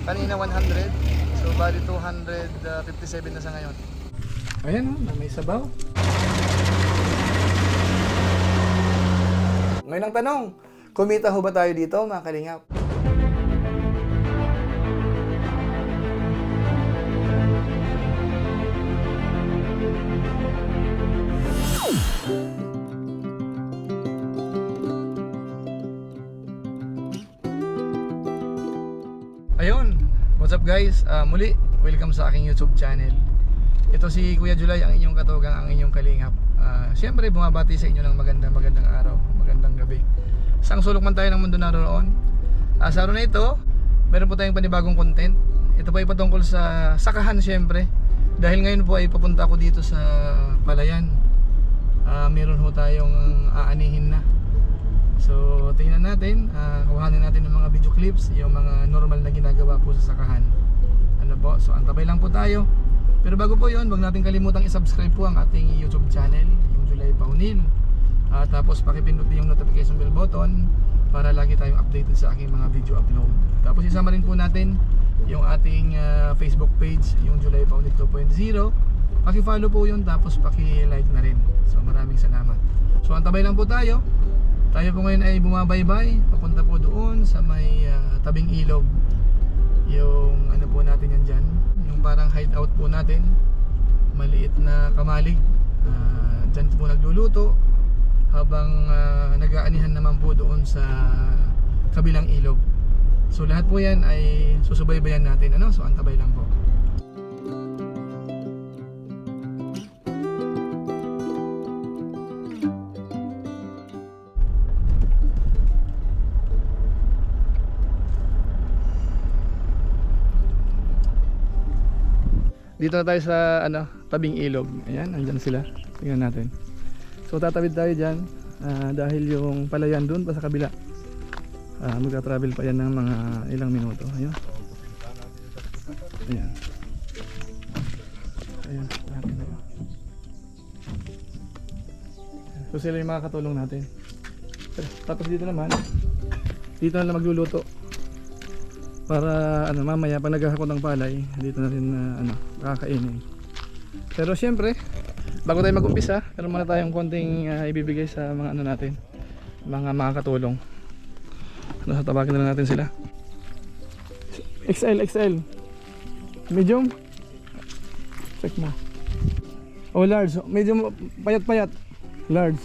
Kanina 100. So bali 257 na sa ngayon. Ayan o, may sabaw. Ngayon ang tanong, kumita ho ba tayo dito mga kalingap? Ayun, what's up guys? Muli, welcome sa aking YouTube channel. Ito si Kuya Julay, ang inyong katugang, ang inyong kalingap. Siyempre, bumabati sa inyo ng magandang araw, magandang gabi. Sang sulok man tayo ng mundo naroon. Sa araw na ito, meron po tayong panibagong content. Ito po ay patungkol sa sakahan siyempre. Dahil ngayon po ay papunta ako dito sa Palayan. Meron ho tayong aanihin na. So tingnan natin, kuhanin natin ng mga video clips, yung mga normal na ginagawa po sa sakahan. Ano po, so antabay lang po tayo. Pero bago po yun, wag natin kalimutang i-subscribe po ang ating YouTube channel, yung Julay Paunil. Tapos pakipindutin yung notification bell button para lagi tayong updated sa aking mga video upload. Tapos isama rin po natin yung ating Facebook page, yung Julay Paunil 2.0. Paki-follow po yun, tapos paki-like na rin. So maraming salamat. So antabay lang po tayo. Tayo po ngayon ay bumabaybay, papunta po doon sa may tabing ilog. Yung ano po natin yan dyan, yung parang hideout po natin, maliit na kamalig. Dyan po nagluluto habang nag-aanihan naman po doon sa kabilang ilog. So lahat po yan ay susubaybayan natin, ano? So antabay lang po. Dito na tayo sa tabing ilog. Ayan, andyan sila. Tingnan natin. So tatawid tayo dyan dahil yung Palayan doon pa sa kabila. Magka-travel pa yan ng mga ilang minuto. Ayun. Ayan. Ayan. So sila yung mga katulong natin. Tapos dito naman, dito na lang magluluto. Para mamaya pag naghahakot ng palay, dito na rin kakainin. Pero syempre, bago tayo mag-umpisa, meron muna tayong konting ibibigay sa mga natin, mga makakatulong. Tawagin na lang natin sila. XL, medium. Check mo. Oh, large, medium, payat. Large.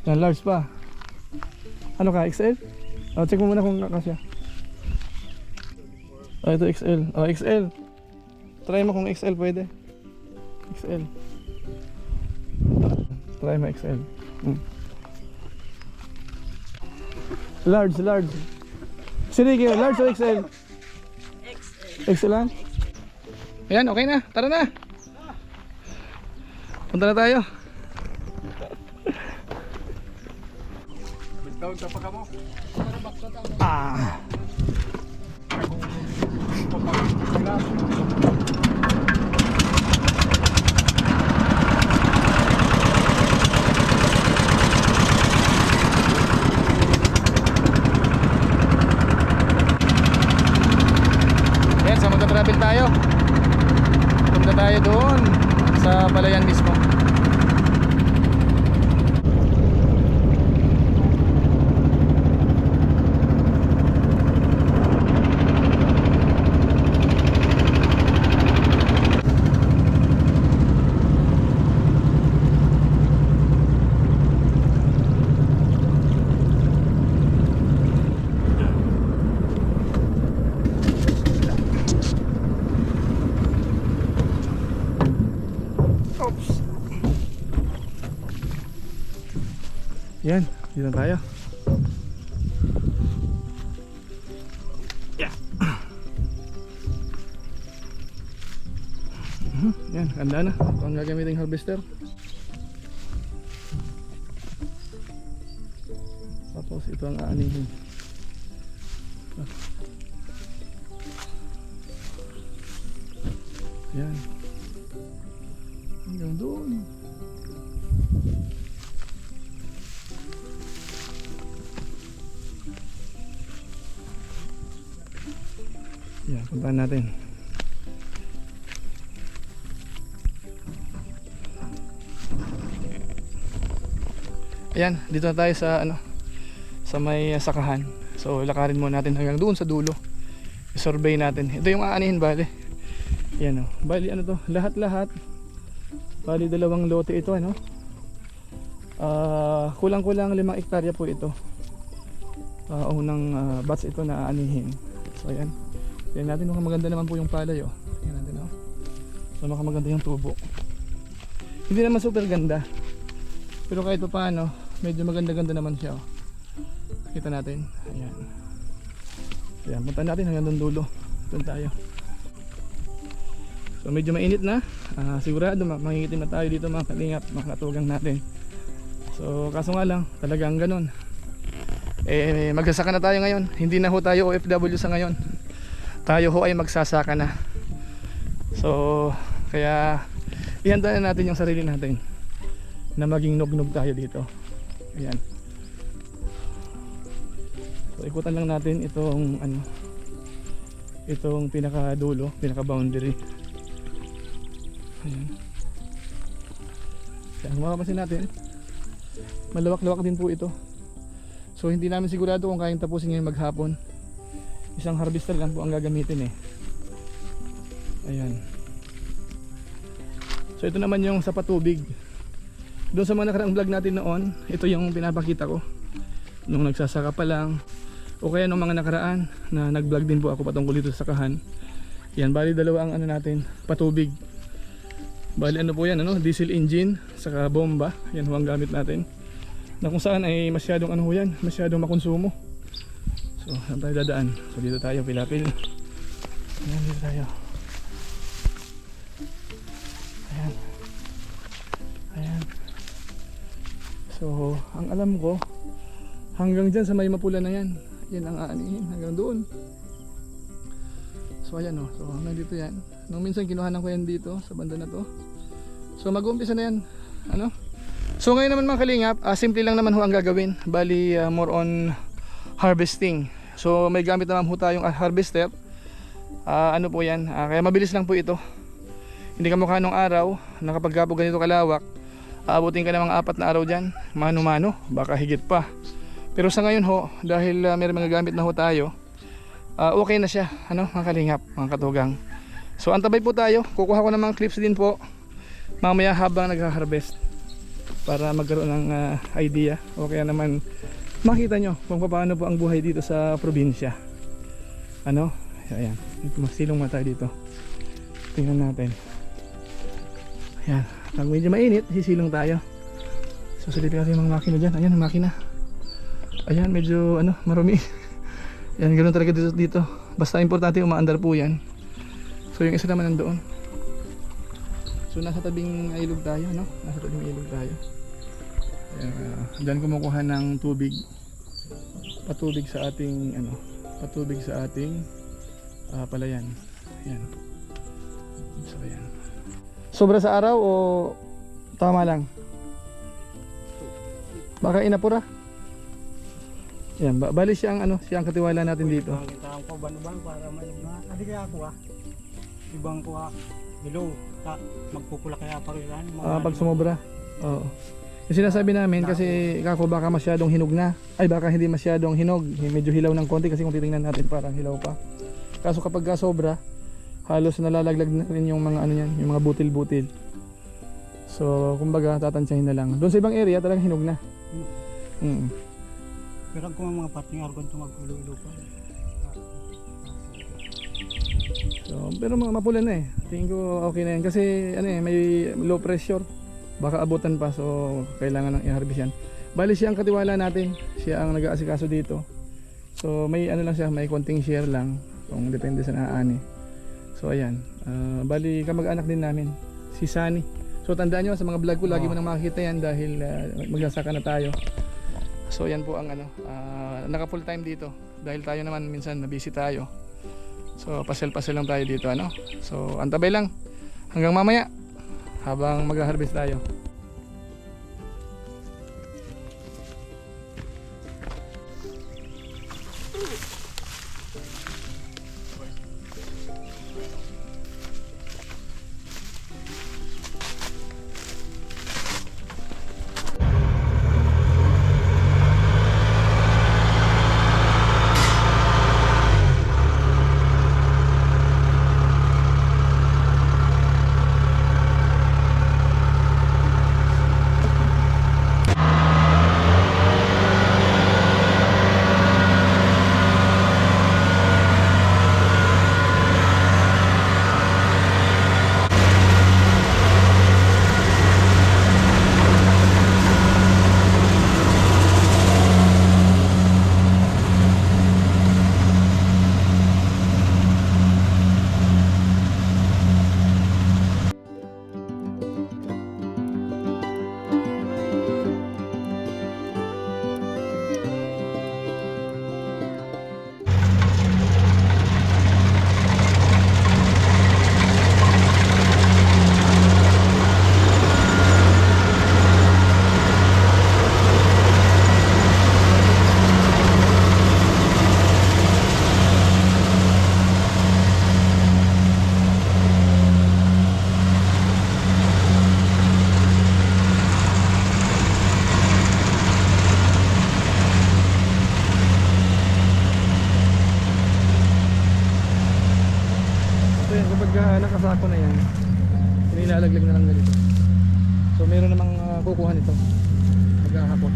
Yan, large pa. Ano ka, XL? Check mo muna kung kakasya. Ito XL. XL. Try mo kung XL pwede. XL. Try mo XL. Large. Sige, large o XL? XL lang? Ayan, okay na. Tara na. Punta na tayo. Tawag sa pagka mo. Yan, sa magta-travel tayo. Punta tayo doon sa Palayan mismo. Yan, dito tayo. Yeah. Yan, handa na. Ito ang gagamiting harvester. Tapos ito ang aanihin. Yan. Hanggang doon. puntahan natin. Ayan, dito na tayo sa ano, sa may sakahan. So lakarin muna natin hanggang doon sa dulo. I-survey natin. Ito yung aanihin bale. Ayan oh. Bali ano to? Lahat-lahat. Bali 2 lote ito ano. Kulang-kulang 5 hektarya po ito. Unang batch ito na aanihin. So ayan. Tingnan natin kung maganda naman po yung palay oh. Tingnan natin oh. So maganda yung tubo. Hindi naman super ganda. Pero kahit pa paano, medyo maganda-ganda naman siya oh. Kita natin. Ayan. Ayan, punta natin hanggang doon dulo. Doon tayo. So medyo mainit na. Sigurado mangingitim na tayo dito mga kalingap, mga katugang natin. So kaso nga lang, talagang ganun. Magsasaka na tayo ngayon. Hindi na ho tayo OFW sa ngayon. Tayo ho ay magsasaka na. So kaya ihanda na natin yung sarili natin na maging nugnog tayo dito. Ayan. So ikutan lang natin itong ano, itong pinaka dulo, pinaka boundary. Ayan. Kaya kung makapansin natin, malawak-lawak din po ito. So hindi namin sigurado kung kayang tapusin ngayong maghapon. Isang harvester lang po ang gagamitin eh. Ayan. So ito naman yung sa patubig. Doon sa mga nakaraang vlog natin noon, ito yung pinapakita ko nung nagsasaka pa lang, o kaya nung mga nakaraan na nag-vlog din po ako patungkol dito sa sakahan. Yan, bali 2 ang ano natin, patubig. Bali ano po yan, ano, diesel engine saka bomba. Yan ho ang gamit natin. Na kung saan ay masyadong ano ho yan, masyadong makonsumo. So saan tayo dadaan? So dito tayo, pilapil. Ayan, dito tayo. Ayan. Ayan. So ang alam ko, hanggang dyan sa may mapula na yan, yan ang aanihin hanggang doon. So ayan o, so hanggang dito yan. Nung minsan kinuhanan ko yan dito sa banda na to. So mag-uumpisa na yan, ano. So ngayon naman mga kalingap, simple lang naman ho ang gagawin. Bali more on harvesting. So may gamit naman ho tayong harvester. Ano po yan, kaya mabilis lang po ito. Hindi ka mukha nung araw na kapag po ganito kalawak, aabutin ka ng mga 4 na araw dyan, mano-mano, baka higit pa. Pero sa ngayon ho, dahil may mga gamit na ho tayo, okay na siya, ano, mga kalingap, mga katugang. So antabay po tayo, kukuha ko ng mga clips din po mamaya habang nag-harvest para magkaroon ng idea o kaya naman makita nyo kung paano po ang buhay dito sa probinsya. Ano, ayan, masilong mata dito, tingnan natin. Ayan, pag medyo mainit, sisilong tayo. So silipin natin yung mga makina dyan. Ayan, ang makina. Ayan, medyo ano, marumi. Yan, ganoon talaga dito. Basta importante umaandar po yan. So yung isa naman nandoon. So nasa tabing ilog tayo, no? Nasa tabing ilog tayo. Diyan kumukuha ng tubig. Patubig sa ating ano, patubig sa ating palayan. Ayan. So ayan. Sobra sa araw o tama lang? Baka inapura? Yan, bali siya ang ano, siya ang katiwala natin dito. Ang ko ban-ban para may adi kaya ako ibang ko below magpupula kaya pa rin pag sumobra. Oo. Yung sinasabi namin kasi kako baka masyadong hinog na. Ay baka hindi masyadong hinog, medyo hilaw ng konti kasi kung titingnan natin parang hilaw pa. Kaso kapag sobra, halos nalalaglag na rin yung mga ano yan, yung mga butil-butil. So kumbaga tatansyahin na lang. Doon sa ibang area talagang hinog na. Pero kung mga partner argon to mag-ilo-ilo pa. So, pero mga mapula na eh. Tingin ko okay na yan kasi ano eh, may low pressure. Baka abutan pa, so kailangan ng i-harvest yan. Bali siya ang katiwala natin. Siya ang nag-aasikaso dito. So may ano lang siya, may konting share lang kung depende sa naaani. So ayan, bali kamag-anak din namin, si Sunny. So tandaan nyo sa mga vlog ko, lagi mo nang makikita yan dahil magsasaka na tayo. So yan po ang ano, naka full time dito dahil tayo naman minsan na busy tayo. So pasel-pasel lang tayo dito, ano. So antabay lang hanggang mamaya habang mag-harvest tayo. na lang ganito. So meron namang kukuha nito maghahakot.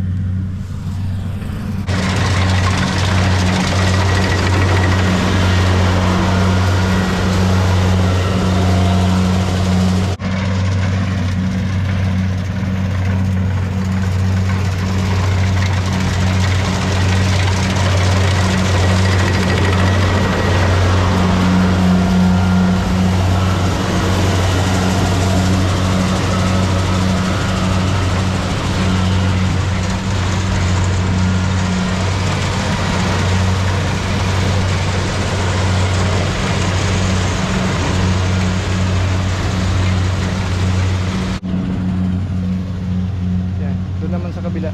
Yan, doon naman sa kabila.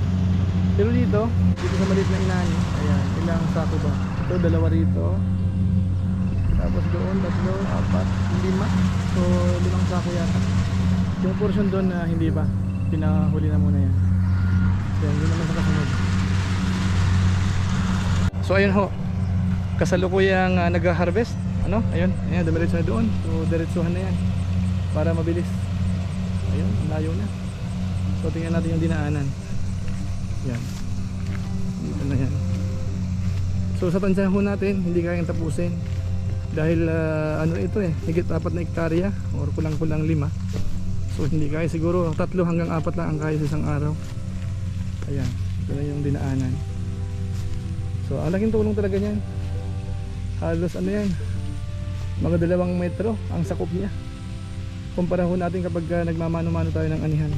Pero dito sa maliit na inaani, ayan, ilang sako ba? Ito, dalawa rito. Tapos doon, 3, 4, 5. So, 5 sako yata. Yung portion doon na hindi pa, pinahuli na muna yan. Yan, yun naman sa kasunod. So, ayun ho. Kasalukuyang nag-harvest. Ano? Ayun, ayan, dumiretso na doon. So, diretsuhan na yan. Para mabilis. Ayun, layo na. So, tingnan natin yung dinaanan. Yan. Dito na yan. So, sa tansyahan ho natin, hindi kayang tapusin. Dahil, ano ito higit 4 na hektarya or kulang-kulang 5. So, hindi kaya siguro 3 hanggang 4 lang ang kaya sa isang araw. Ayan, ito na yung dinaanan. So, ang laking tulong talaga niyan. Halos ano yan, mga 2 metro ang sakop niya. Kumpara ho natin kapag nagmamano-mano tayo ng anihan.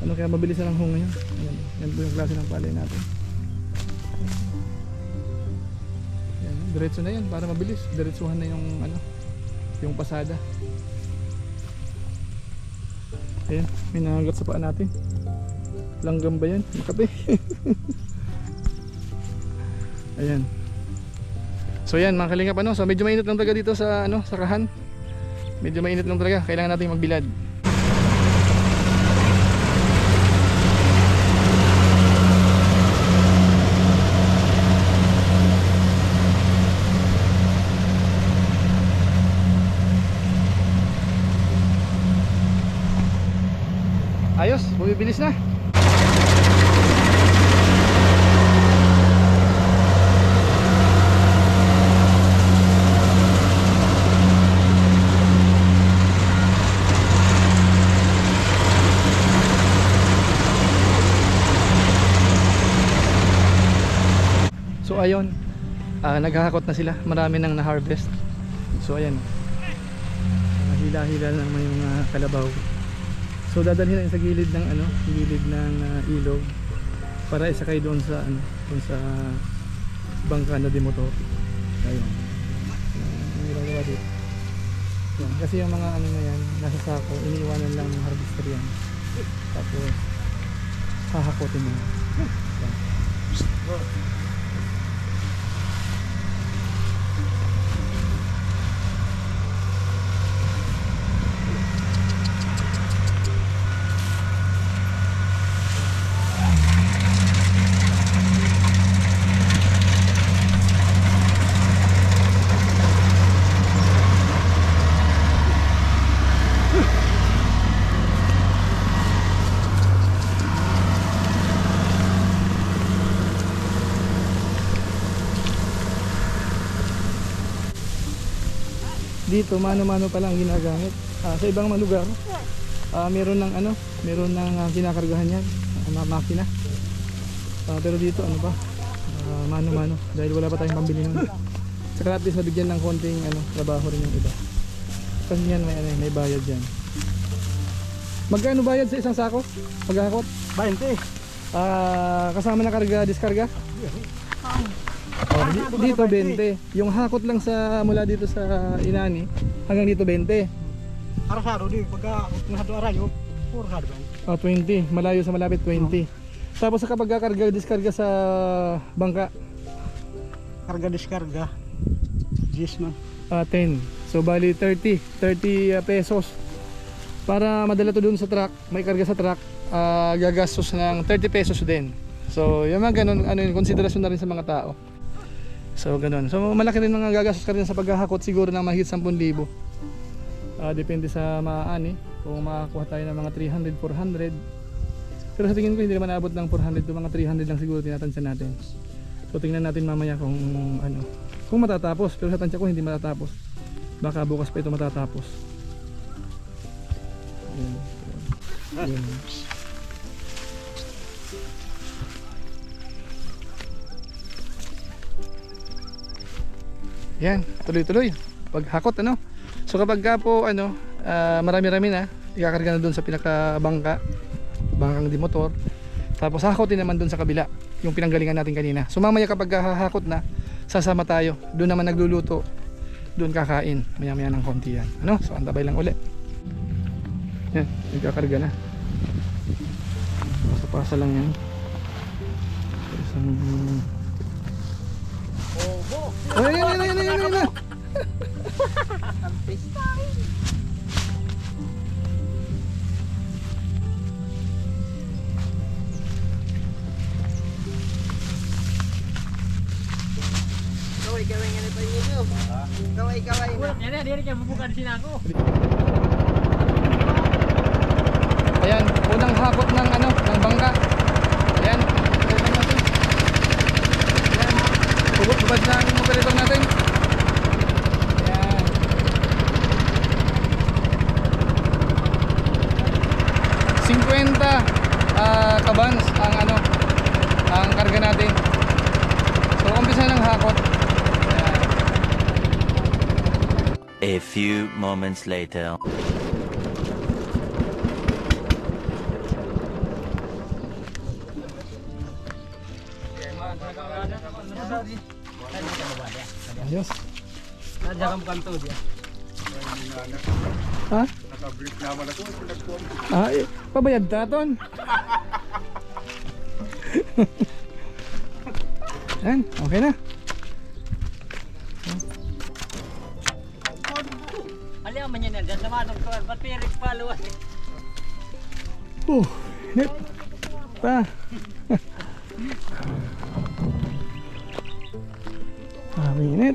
Ano kaya mabilis na lang ho ngayon. Ayan, yan po yung klase ng palay natin. Ayan, diretso na yan para mabilis. Diretsuhan na yung ano, yung pasada. Ayan, may nangagat sa paa natin. Langgam ba yan? Makati. Ayan. So yan mga kalingap, ano, so medyo mainit lang talaga dito sa ano, sa Kahan. Medyo mainit lang talaga, kailangan natin magbilad. Ayos, bumibilis na. So ayun, naghahakot na sila. Marami nang na-harvest. So ayan, hila-hila na naman yung kalabaw. So dadalhin na sa gilid ng ano, gilid ng ilog para isakay doon sa ano, doon sa bangka na dimotor. Ayun. Ang ginagawa dito. Yan. Kasi yung mga ano na yan, nasa sako, iniiwanan lang ng harvester yan. Tapos hahakotin mo. Yan. Dito mano-mano pa lang ginagamit. Sa ibang mga lugar meron ng ano, meron ng kinakargahan yan, makina. Pero dito ano ba? Mano-mano dahil wala pa tayong pambili nun. Saka at least nabigyan ng konting ano, trabaho rin yung iba. Kasi yan may ano, may bayad diyan. Magkano bayad sa isang sako? Paghahakot? 20. Kasama na karga, diskarga? Dito 20. Yung hakot lang sa mula dito sa Inani hanggang dito 20. Arasado di pagka nahado arayo, puro hado ba? 20. Malayo sa malapit 20. Tapos kapag karga diskarga sa bangka, Karga diskarga. 10 man. 10. So bali 30 pesos. Para madala to dun sa truck, may karga sa truck, gagastos ng 30 pesos din. So yung mga ganun, ano yun, konsiderasyon na rin sa mga tao. So ganun. So malaki rin mga gagastos ka rin sa paghahakot, siguro na mahigit 10,000. Depende sa maani. kung makakuha tayo ng mga 300, 400. Pero sa tingin ko hindi naman aabot ng 400 to, mga 300 lang siguro tinatansa natin. So tingnan natin mamaya kung ano, kung matatapos. Pero sa tansya ko hindi matatapos. Baka bukas pa ito matatapos. Yun. Yan, tuloy-tuloy. Paghakot ano. So kapag ka po ano, marami-rami na, ikakarga na doon sa pinakabangka, bangkang di motor. Tapos hakotin naman doon sa kabila, yung pinanggalingan natin kanina. So mamaya kapag hahakot na, sasama tayo. Doon naman nagluluto. Doon kakain. Maya-maya ng konti yan. Ano? So antabay lang uli. Yan, ikakarga na. Pasa-pasa lang yan. Isang... Ayun. Gaway nga na tayo nito. Gaway na. Yan na, hindi ka mabuka di sinako. Ayan, unang hakot ng ano, ng bangka. Ayan, tingnan natin. Ayan, bubad na ang operator natin. Ayan. Kabans ang ano, ang karga natin. So umpisa ng hakot. Ayan. A few moments later. Ayos. Nadakam kanto dia. Ha? Pabayad taton. Yan, okay na. Ali ang manyan yan, sa manong tuwan, ba't pirik paluwas? Nip. Pa. Init.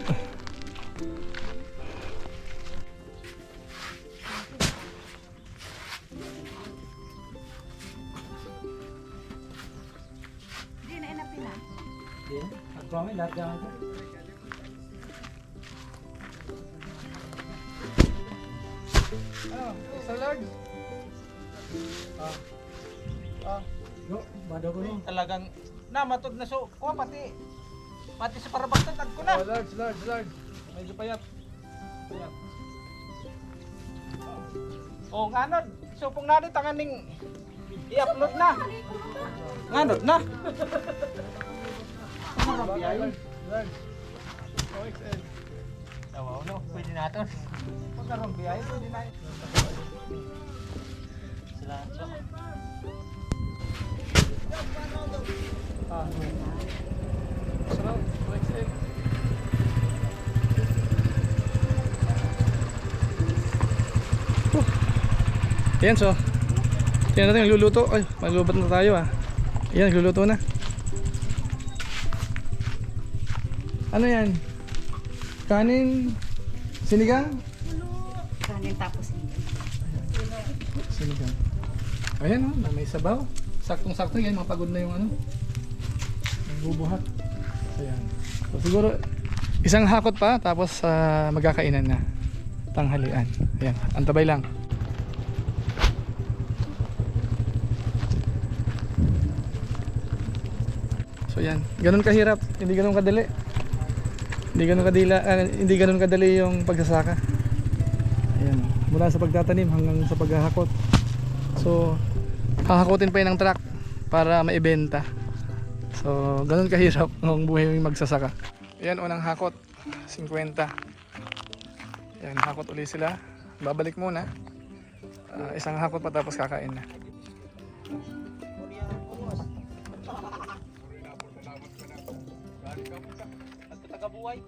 Ako kami lahat yan. Ano? Extra large? Yo, bado ko nun. Talagang namatod na so. Kuha pati sa parabagtatag ko na. Oh, large. Medyo payat. O nganod. Supong nani tanganing i-upload na. Nganod na. Large. Oh, XL. Tawaw no, pwede naton. Pagkaroon biyay, pwede na. Salamat. Sarap. Oh, XL. Ayan, so tingnan natin nagluluto. Ay, maglubat na tayo ah. Ayan, nagluluto na. Ano yan? Kanin, sinigang? Kanin tapos Sinigang. Ayan oh, may sabaw. Saktong-sakto yan, mapagod na yung ano. Yung bubuhat. Ayan. So, siguro isang hakot pa tapos magkakainan na. Tanghalian. Ayan, antabay lang. So yan, ganun kahirap, hindi ganun kadali. Hindi ganun kadali yung pagsasaka. Ayan, mula sa pagtatanim hanggang sa paghahakot. So, hahakotin pa yun ng truck para maibenta. So, ganun kahirap ng buhay yung magsasaka. Ayan, unang hakot, 50. Ayan, hakot ulit sila. Babalik muna. Isang hakot pa tapos kakain na. Tagabuhay.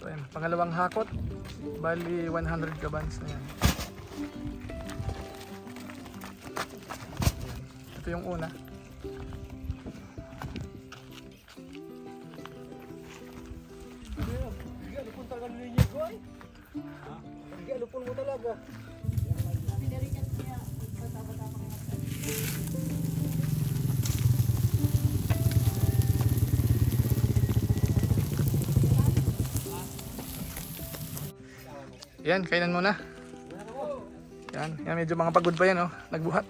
So ayan, pangalawang hakot, bali 100 kabans na yan. Ayan. Ito yung una. Hindi alupon mo talaga. Yan, kainan muna. Yan, yan medyo mga pagod pa yan oh, nagbuhat.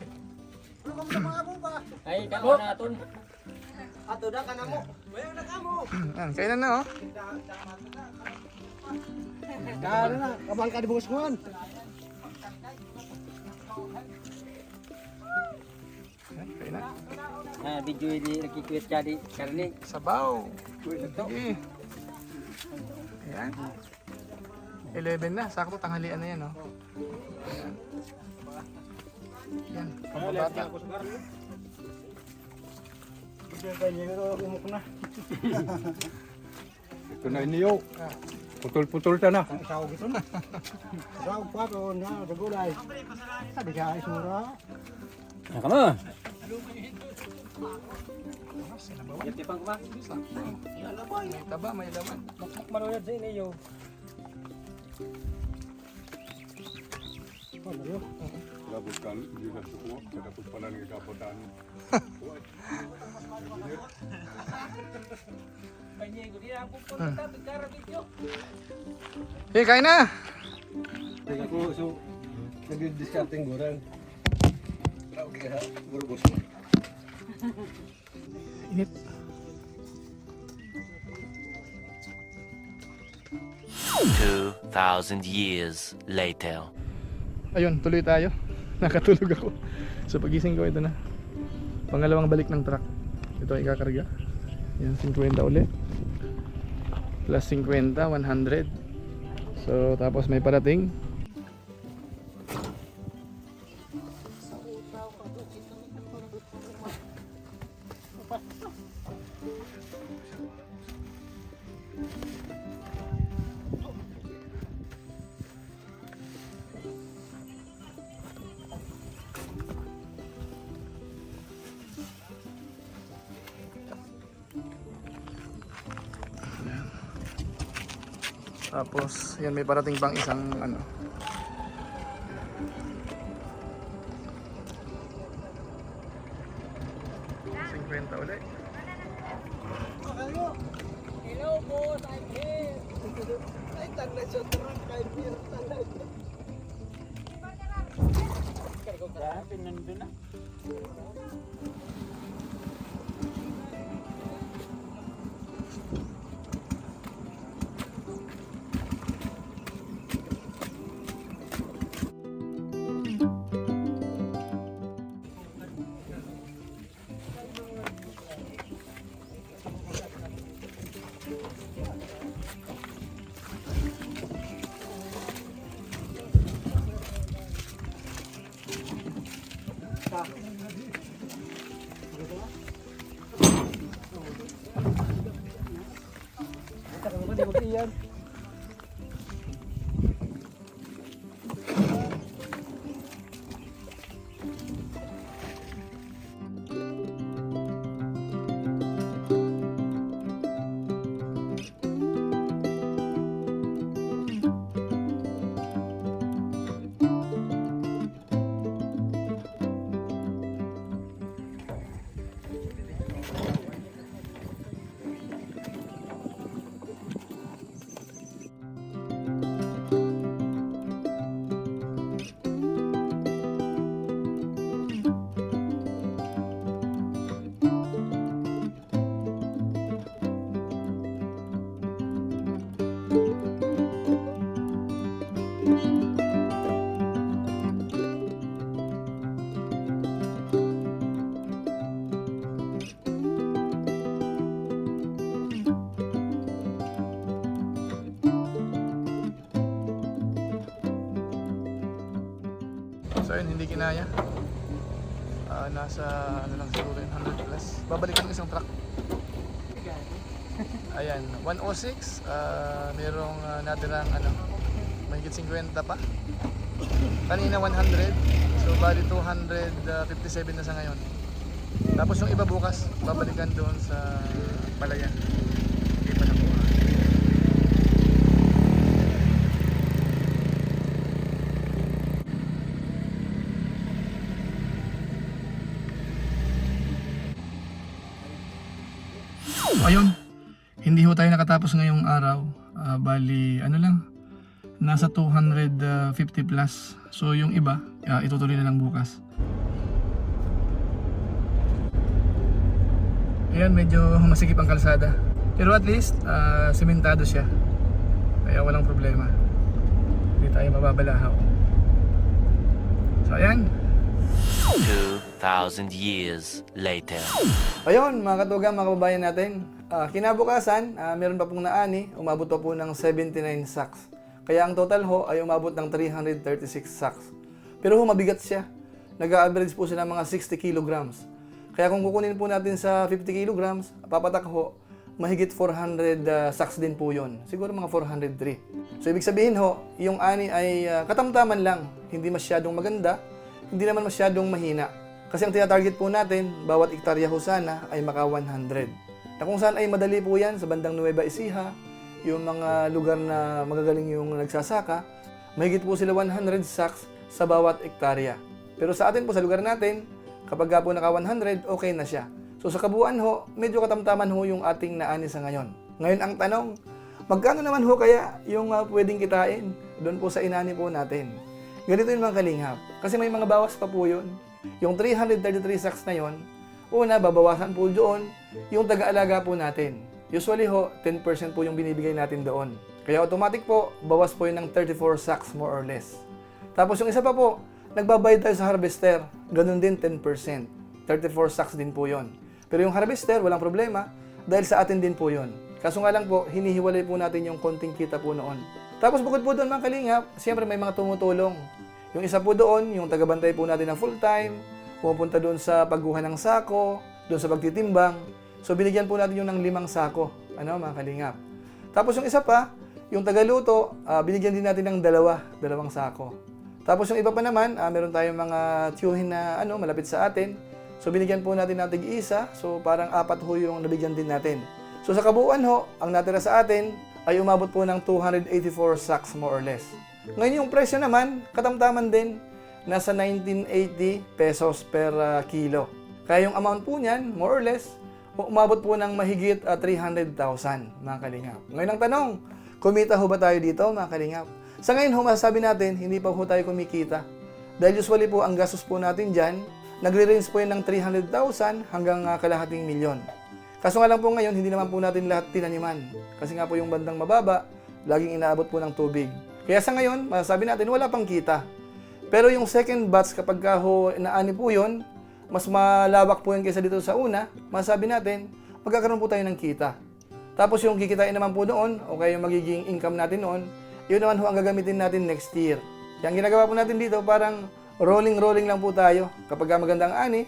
Ay, kamo na aton. Ato na ka na mo. Mayroon na ka mo. Yan, kainan na oh. Kaya na, kabang ka di bukas mo. Yan, kainan. Ah, video ini nakikwit ka di karne. Sabaw. Sige. Ayan. 11 na, sakto tanghalian na yan oh. Ayan. Yan, pambabata. Ito na iniyo. Putol-putol ta na. Isaw gitu na. Isaw pa ko na dagulay. Sabi ka isura. Kamo. Yan tipang kuma. May taba, may laman. Manood sa inyo. Ano yo? Dapat kan juga suku, dapat pala ng kapotan. Hey, kain na! Teka ko so nag-discarding goreng. Okay ha, burgos. Init. Two 2,000 years later. Ayun, tuloy tayo. Nakatulog ako. So pagising ko, ito na. Pangalawang balik ng truck. Ito ay ikakarga. Yan, 50 ulit. Plus 50, 100. So tapos may parating. Tapos, yan may parating pang isang ano. $50 ulit. Hello boss, I'm here. Ay, tagla siya truck kay Mir talaga. Grabe, nandun na. So yun, hindi kinaya. Nasa ano lang siguro yun, 100 plus. Babalikan ko isang truck. Ayan, 106. Merong natirang ano, mahigit 50 pa. Kanina 100. So bali 257 na sa ngayon. Tapos yung iba bukas, babalikan doon sa Palayan. Hindi pa nakuha. Hindi ho tayo nakatapos ngayong araw. Bali, ano lang, nasa 250 plus. So yung iba, itutuloy na lang bukas. Ayan, medyo masikip ang kalsada. Pero at least, sementado siya. Kaya walang problema. Hindi tayo mababalahaw. So ayan. 2,000 years later. Ayun, mga katugang, mga kababayan natin. Kinabukasan, meron pa pong naani, umabot pa po ng 79 sacks. Kaya ang total ho ay umabot ng 336 sacks. Pero ho, mabigat siya. Nag-average po siya ng mga 60 kilograms. Kaya kung kukunin po natin sa 50 kilograms, papatak ho, mahigit 400 sacks din po yun. Siguro mga 403. So ibig sabihin ho, yung ani ay katamtaman lang. Hindi masyadong maganda, hindi naman masyadong mahina. Kasi ang tinatarget po natin, bawat ektarya ho sana ay maka 100. Na kung saan ay madali po yan, sa bandang Nueva Ecija, yung mga lugar na magagaling yung nagsasaka, mahigit po sila 100 sacks sa bawat ektarya. Pero sa atin po, sa lugar natin, kapag po naka 100, okay na siya. So sa kabuuan ho, medyo katamtaman ho yung ating naani sa ngayon. Ngayon ang tanong, magkano naman ho kaya yung pwedeng kitain doon po sa inani po natin? Ganito yung mga kalingap. Kasi may mga bawas pa po yun. Yung 333 sacks na yon, una, babawasan po doon yung taga-alaga po natin. Usually ho, 10% po yung binibigay natin doon. Kaya automatic po, bawas po yun ng 34 sacks more or less. Tapos yung isa pa po, nagbabayad tayo sa harvester. Ganun din 10%. 34 sacks din po yon. Pero yung harvester, walang problema dahil sa atin din po yon. Kaso nga lang po, hinihiwalay po natin yung konting kita po noon. Tapos bukod po doon mga kalingap, siyempre may mga tumutulong. Yung isa po doon, yung tagabantay po natin ng full time, pumupunta doon sa pagguha ng sako, doon sa pagtitimbang. So binigyan po natin yung ng 5 sako, mga kalingap. Tapos yung isa pa, yung tagaluto, binigyan din natin ng 2 sako. Tapos yung iba pa naman, meron tayong mga tiyuhin na malapit sa atin. So binigyan po natin ng tig-isa, so parang 4 ho yung nabigyan din natin. So sa kabuuan ho, ang natira sa atin ay umabot po ng 284 sacks more or less. Ngayon yung presyo naman, katamtaman din, nasa 1980 pesos per kilo. Kaya yung amount po niyan, more or less, umabot po ng mahigit 300,000 mga kalingap. Ngayon ang tanong, kumita ho ba tayo dito mga kalingap? Sa ngayon ho, masasabi natin, hindi pa ho tayo kumikita. Dahil usually po, ang gastos po natin dyan, nagre-range po yun ng 300,000 hanggang kalahating milyon. Kaso nga lang po ngayon, hindi naman po natin lahat tinaniman. Kasi nga po yung bandang mababa, laging inaabot po ng tubig. Kaya sa ngayon, masasabi natin, wala pang kita. Pero yung second batch, kapag ho naani po yun, mas malawak po yun kaysa dito sa una, masasabi natin, magkakaroon po tayo ng kita. Tapos yung kikitain naman po noon, o kaya yung magiging income natin noon, yun naman ho ang gagamitin natin next year. Yung ginagawa po natin dito, parang rolling lang po tayo. Kapag maganda ang ani,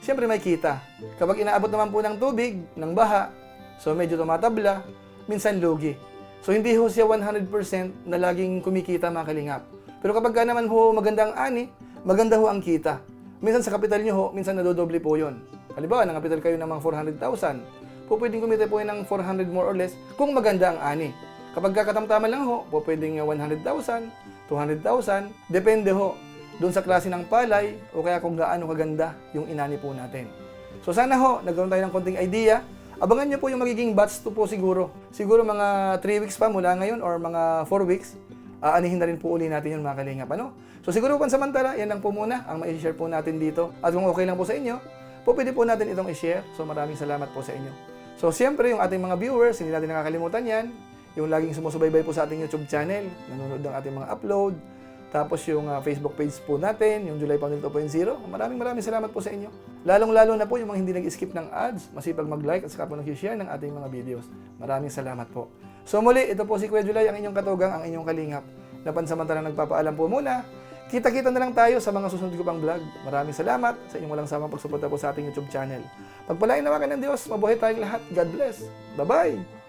siyempre may kita. Kapag inaabot naman po ng tubig, ng baha, so medyo tumatabla, minsan lugi. So hindi ho siya 100% na laging kumikita mga kalingap. Pero kapag naman ho maganda ang ani, maganda ho ang kita. Minsan sa kapital nyo ho, minsan nadodoble po yun. Halimbawa, nangapital kayo ng mga 400,000, po pwedeng kumita po yun ng 400 more or less kung maganda ang ani. Kapag katamtaman lang ho, po pwedeng 100,000, 200,000, depende ho doon sa klase ng palay o kaya kung gaano kaganda yung inani po natin. So sana ho, nagkaroon tayo ng konting idea. Abangan nyo po yung magiging batch 2 po siguro. Siguro mga 3 weeks pa mula ngayon or mga 4 weeks. Aanihin na rin po uli natin yun mga kalingap. So siguro pansamantala, yan lang po muna ang ma-share po natin dito. At kung okay lang po sa inyo, po pwede po natin itong i-share. So maraming salamat po sa inyo. So siyempre yung ating mga viewers, hindi natin nakakalimutan yan. Yung laging sumusubaybay po sa ating YouTube channel, nanonood ng ating mga upload. Tapos yung Facebook page po natin, yung July Panel 2.0. Maraming salamat po sa inyo. Lalong-lalo na po yung mga hindi nag-skip ng ads, masipag mag-like at saka po nag-share ng ating mga videos. Maraming salamat po. So muli, ito po si Kuya July, ang inyong katugang, ang inyong kalingap. Na pansamantalang nagpapaalam po muna. Kita-kita na lang tayo sa mga susunod ko pang vlog. Maraming salamat sa inyong walang samang pagsuporta po sa ating YouTube channel. Pagpalain naman kayo ng Diyos, mabuhay tayong lahat. God bless. Bye-bye!